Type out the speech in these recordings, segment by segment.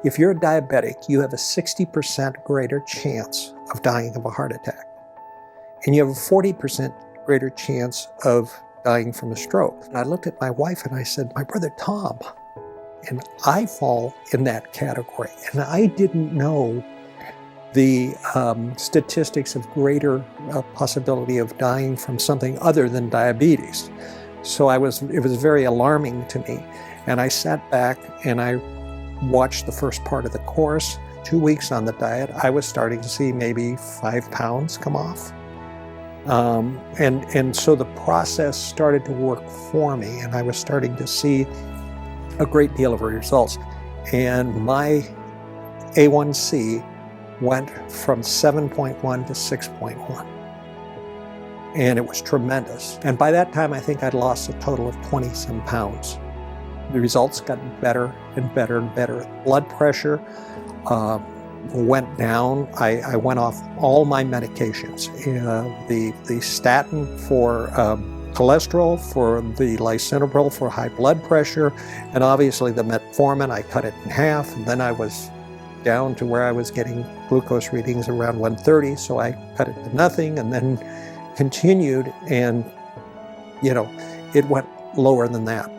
If you're a diabetic, you have a 60% greater chance of dying of a heart attack. And you have a 40% greater chance of dying from a stroke. And I looked at my wife and I said, my brother Tom, and I fall in that category. And I didn't know the statistics of greater possibility of dying from something other than diabetes. So it was very alarming to me. And I sat back and I watched the first part of the course. 2 weeks on the diet, I was starting to see maybe 5 pounds come off. And so the process started to work for me, and I was starting to see a great deal of results. And my A1C went from 7.1 to 6.1. And it was tremendous. And by that time, I think I'd lost a total of 20-some pounds. The results got better and better and better. Blood pressure went down. I went off all my medications. The statin for cholesterol, for the lisinopril for high blood pressure, and obviously the metformin, I cut it in half. And then I was down to where I was getting glucose readings around 130, so I cut it to nothing and then continued, and it went lower than that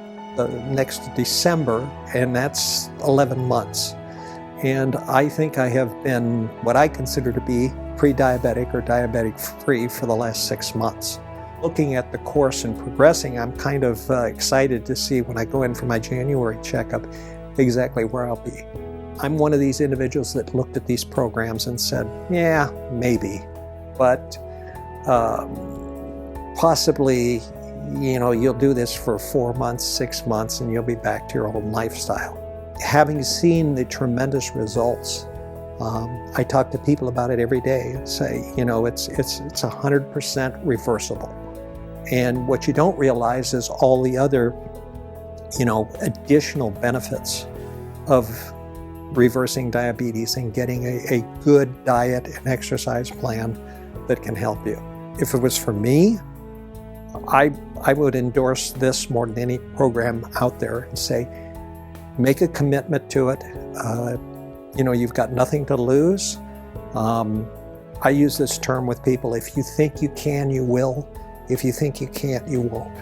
next December, and that's 11 months. And I think I have been what I consider to be pre-diabetic or diabetic-free for the last 6 months. Looking at the course and progressing, I'm kind of excited to see when I go in for my January checkup exactly where I'll be. I'm one of these individuals that looked at these programs and said, yeah, maybe, but possibly, you'll do this for 4 months, 6 months, and you'll be back to your old lifestyle. Having seen the tremendous results, I talk to people about it every day and say, it's 100% reversible. And what you don't realize is all the other, additional benefits of reversing diabetes and getting a good diet and exercise plan that can help you. If it was for me, I would endorse this more than any program out there and say, make a commitment to it. You've got nothing to lose. I use this term with people: if you think you can, you will. If you think you can't, you won't.